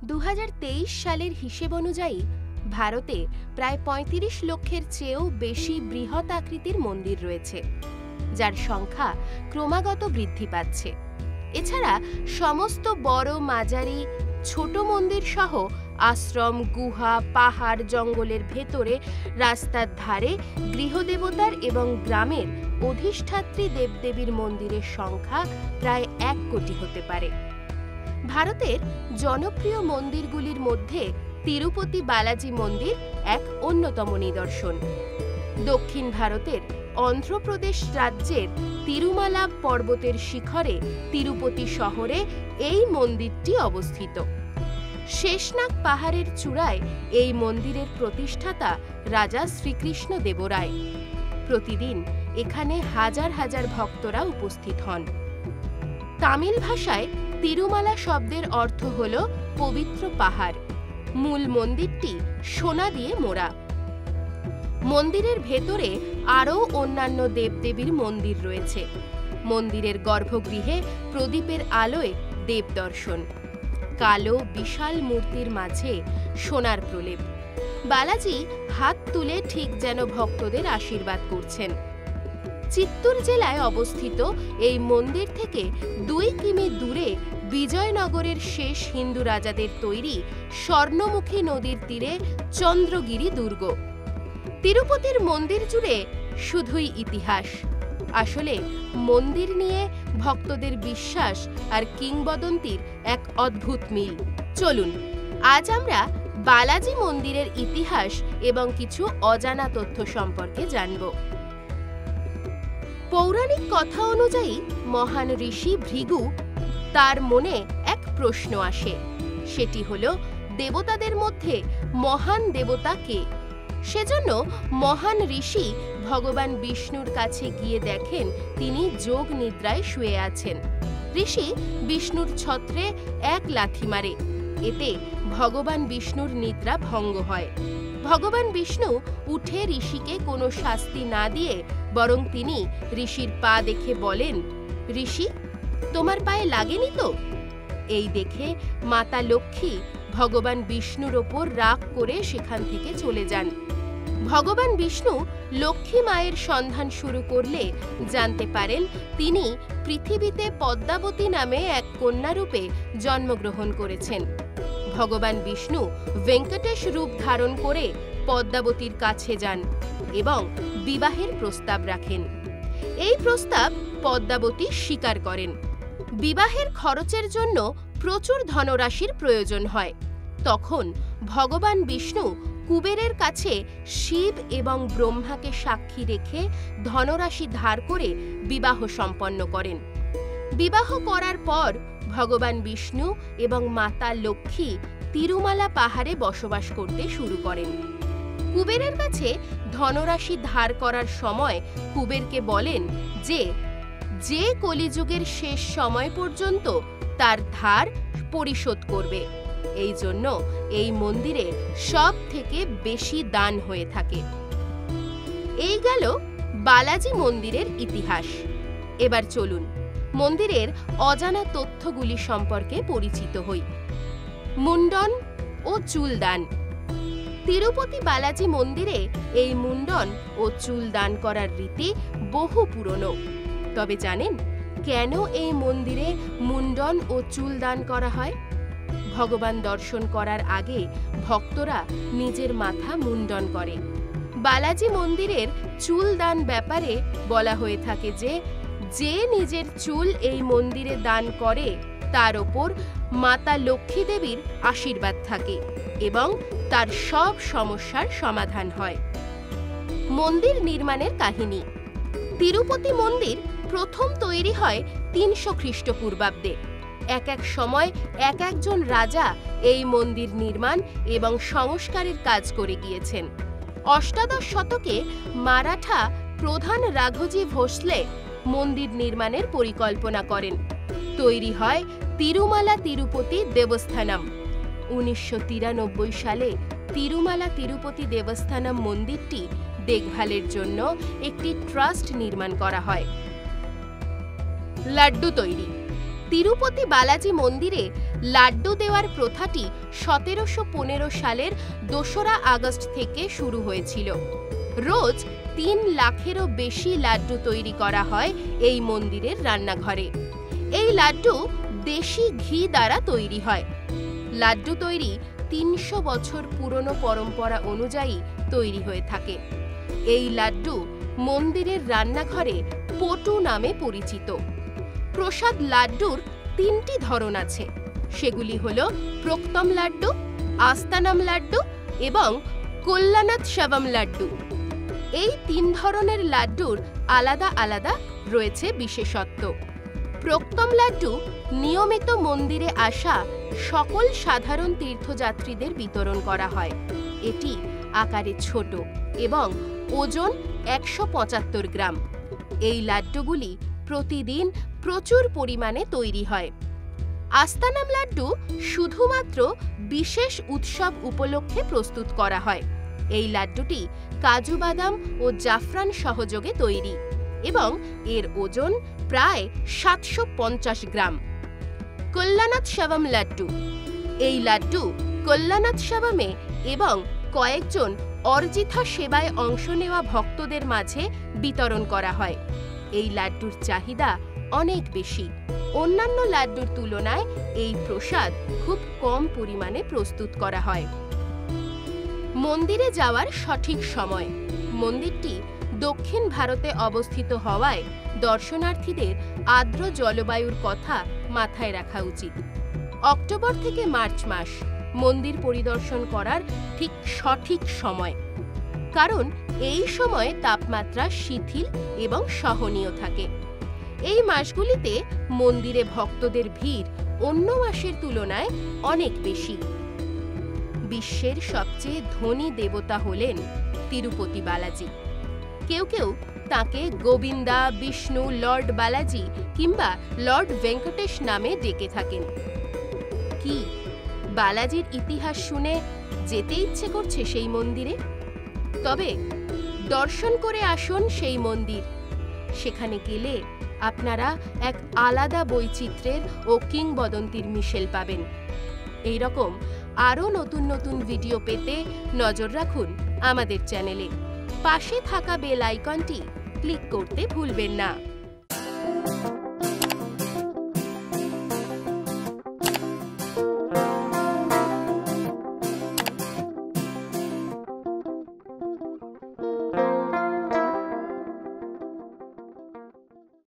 2023 সালের হিসেব অনুযায়ী ভারতে প্রায় 35 লক্ষের চেয়েও বেশি বৃহৎ আকৃতির মন্দির রয়েছে, যার সংখ্যা ক্রমাগত বৃদ্ধি পাচ্ছে। এছাড়া সমস্ত বড়, মাঝারি, ছোট মন্দির সহ আশ্রম, গুহা, পাহাড়, জঙ্গলের ভেতরে, রাস্তার ধারে গৃহদেবতার এবং গ্রামের অধিষ্ঠাত্রী দেবদেবীর মন্দিরের সংখ্যা প্রায় 1 কোটি হতে পারে। ভারতের জনপ্রিয় মন্দিরগুলির মধ্যে তিরুপতি বালাজি মন্দির এক অন্যতম নিদর্শন। দক্ষিণ ভারতের অন্ধ্রপ্রদেশ রাজ্যের তিরুমালা পর্বতের শিখরে তিরুপতি শহরে এই মন্দিরটি অবস্থিত। শেষনাগ পাহাড়ের চূড়ায় এই মন্দিরের প্রতিষ্ঠাতা রাজা শ্রীকৃষ্ণ দেবরায়। প্রতিদিন এখানে হাজার হাজার ভক্তরা উপস্থিত হন। তামিল ভাষায় তিরুমালা শব্দের অর্থ হল পবিত্র পাহাড়। মূল মন্দিরটি সোনা দিয়ে মোড়া। মন্দিরের ভেতরে আরও অন্যান্য দেবদেবীর মন্দির রয়েছে। মন্দিরের গর্ভগৃহে প্রদীপের আলোয় দেব দর্শন। কালো বিশাল মূর্তির মাঝে সোনার প্রলেপ। বালাজি হাত তুলে ঠিক যেন ভক্তদের আশীর্বাদ করছেন। চিত্তুর জেলায় অবস্থিত এই মন্দির থেকে 2 কিমি দূরে বিজয়নগরের শেষ হিন্দু রাজাদের তৈরি স্বর্ণমুখী নদীর তীরে চন্দ্রগিরি দুর্গ। তিরুপতির মন্দির জুড়ে শুধুই ইতিহাস। আসলে মন্দির নিয়ে ভক্তদের বিশ্বাস আর কিংবদন্তির এক অদ্ভুত মিল। চলুন আজ আমরা বালাজি মন্দিরের ইতিহাস এবং কিছু অজানা তথ্য সম্পর্কে জানব। পৌরাণিক কথা অনুযায়ী মহান ঋষি ভৃগু তার মনে এক প্রশ্ন আসে। সেটি হলো, দেবতাদের মধ্যে মহান দেবতা কে? সেজন্য মহান ঋষি ভগবান বিষ্ণুর কাছে গিয়ে দেখেন তিনি যোগ নিদ্রায় শুয়ে আছেন। ঋষি বিষ্ণুর ছত্রে এক লাথি মারে। এতে ভগবান বিষ্ণুর নিদ্রা ভঙ্গ হয়। ভগবান বিষ্ণু উঠে ঋষিকে কোনো শাস্তি না দিয়ে বরং তিনি ঋষির পা দেখে বলেন, ঋষি, তোমার পায়ে লাগেনি তো? এই দেখে মাতা লক্ষ্মী ভগবান বিষ্ণুর ওপর রাগ করে সেখান থেকে চলে যান। ভগবান বিষ্ণু লক্ষ্মী মায়ের সন্ধান শুরু করলে জানতে পারেন তিনি পৃথিবীতে পদ্মাবতী নামে এক কন্যারূপে জন্মগ্রহণ করেছেন। ভগবান বিষ্ণু ভেঙ্কটেশ রূপ ধারণ করে পদ্মাবতীর কাছে যান এবং বিবাহের প্রস্তাব রাখেন। এই প্রস্তাব পদ্মাবতী স্বীকার করেন। বিবাহের খরচের জন্য প্রচুর ধনরাশির প্রয়োজন হয়। তখন ভগবান বিষ্ণু কুবেরের কাছে শিব এবং ব্রহ্মাকে সাক্ষী রেখে ধনরাশি ধার করে বিবাহ সম্পন্ন করেন। বিবাহ করার পর ভগবান বিষ্ণু এবং মাতা লক্ষ্মী তিরুমালা পাহাড়ে বসবাস করতে শুরু করেন। কুবেরের কাছে ধনরাশি ধার করার সময় কুবেরকে বলেন যে কলিযুগের শেষ সময় পর্যন্ত তার ধার পরিশোধ করবে। এই জন্য এই মন্দিরে সব থেকে বেশি দান হয়ে থাকে। এই গেল বালাজি মন্দিরের ইতিহাস। এবার চলুন মন্দিরের অজানা তথ্যগুলি সম্পর্কে পরিচিত হই। মুন্ডন ও চুল দান। তিরুপতি বালাজি মন্দিরে এই মুন্ডন ও চুল দান করার রীতি বহু পুরনো। তবে জানেন কেন এই মন্দিরে মুন্ডন ও চুল দান করা হয়? ভগবান দর্শন করার আগে ভক্তরা নিজের মাথা মুন্ডন করে। বালাজি মন্দিরের চুল দান ব্যাপারে বলা হয়ে থাকে যে নিজের চুল এই মন্দিরে দান করে তার ওপর মাতা লক্ষ্মী দেবীর আশীর্বাদ থাকে এবং তার সব সমস্যার সমাধান হয়। মন্দির নির্মাণের কাহিনী। তিরুপতি মন্দির প্রথম তৈরি হয় 300 খ্রিস্টপূর্বাব্দে। এক সময় একজন রাজা এই মন্দির নির্মাণ এবং সংস্কারের কাজ করে গিয়েছেন। অষ্টাদশ শতকে মারাঠা প্রধান রাঘোজি ভোসলে মন্দির নির্মাণের পরিকল্পনা করেন। তৈরি হয় তিরুমালা তিরুপতি দেবস্থানম। 1993 সালে তিরুমালা তিরুপতি দেবস্থানম মন্দিরটি দেখভালের জন্য একটি ট্রাস্ট নির্মাণ করা হয়। লাড্ডু তৈরি। তিরুপতি বালাজি মন্দিরে লাড্ডু দেওয়ার প্রথাটি 1715 সালের 2রা আগস্ট থেকে শুরু হয়েছিল। রোজ 3 লাখেরও বেশি লাড্ডু তৈরি করা হয় এই মন্দিরের রান্নাঘরে। এই লাড্ডু দেশি ঘি দ্বারা তৈরি হয়। লাড্ডু তৈরি 300 বছর পুরনো পরম্পরা অনুযায়ী তৈরি হয়ে থাকে। এই লাড্ডু মন্দিরের রান্নাঘরে পটু নামে পরিচিত। প্রসাদ লাড্ডুর 3টি ধরন আছে, সেগুলি হল প্রক্তম লাড্ডু, আস্তানাম লাড্ডু এবং কল্যাণোৎসবম লাড্ডু। এই 3 ধরনের লাড্ডুর আলাদা আলাদা রয়েছে বিশেষত্ব। প্রক্তম লাড্ডু নিয়মিত মন্দিরে আসা সকল সাধারণ তীর্থযাত্রীদের বিতরণ করা হয়। এটি আকারে ছোট এবং ওজন 175 গ্রাম। এই লাড্ডুগুলি প্রতিদিন প্রচুর পরিমাণে তৈরি হয়। আস্তানাম লাড্ডু শুধুমাত্র বিশেষ উৎসব উপলক্ষে প্রস্তুত করা হয়। এই লাড্ডুটি কাজু বাদাম ও জাফরান সহযোগে তৈরি এবং এর ওজন প্রায় 750 গ্রাম। কল্যাণোৎসবম লাড্ডু, এই লাড্ডু কল্যাণোৎসবমে এবং কয়েকজন অর্জিতা সেবায় অংশ নেওয়া ভক্তদের মাঝে বিতরণ করা হয়। এই লাড্ডুর চাহিদা অনেক বেশি। অন্যান্য লাড্ডুর তুলনায় এই প্রসাদ খুব কম পরিমাণে প্রস্তুত করা হয়। মন্দিরে যাওয়ার সঠিক সময়। মন্দিরটি দক্ষিণ ভারতে অবস্থিত হওয়ায় দর্শনার্থীদের আর্দ্র জলবায়ুর কথা মাথায় রাখা উচিত। অক্টোবর থেকে মার্চ মাস মন্দির পরিদর্শন করার ঠিক সঠিক সময়, কারণ এই সময় তাপমাত্রা শিথিল এবং সহনীয় থাকে। এই মাসগুলিতে মন্দিরে ভক্তদের ভিড় অন্য মাসের তুলনায় অনেক বেশি। বিশ্বের সবচেয়ে ধনী দেবতা হলেন তিরুপতি বালাজি। কেউ কেউ তাকে গোবিন্দা, বিষ্ণু, লর্ড বালাজি কিংবা লর্ড ভেঙ্কটেশ নামে ডেকে থাকেন। কি বালাজির ইতিহাস শুনে যেতে ইচ্ছে করছে সেই মন্দিরে? তবে দর্শন করে আসুন সেই মন্দির। সেখানে গেলে আপনারা এক আলাদা বৈচিত্র্যের ও কিংবদন্তির মিশেল পাবেন। এই রকম আরও নতুন নতুন ভিডিও পেতে নজর রাখুন আমাদের চ্যানেলে। পাশে থাকা বেল আইকনটি ক্লিক করতে ভুলবেন না।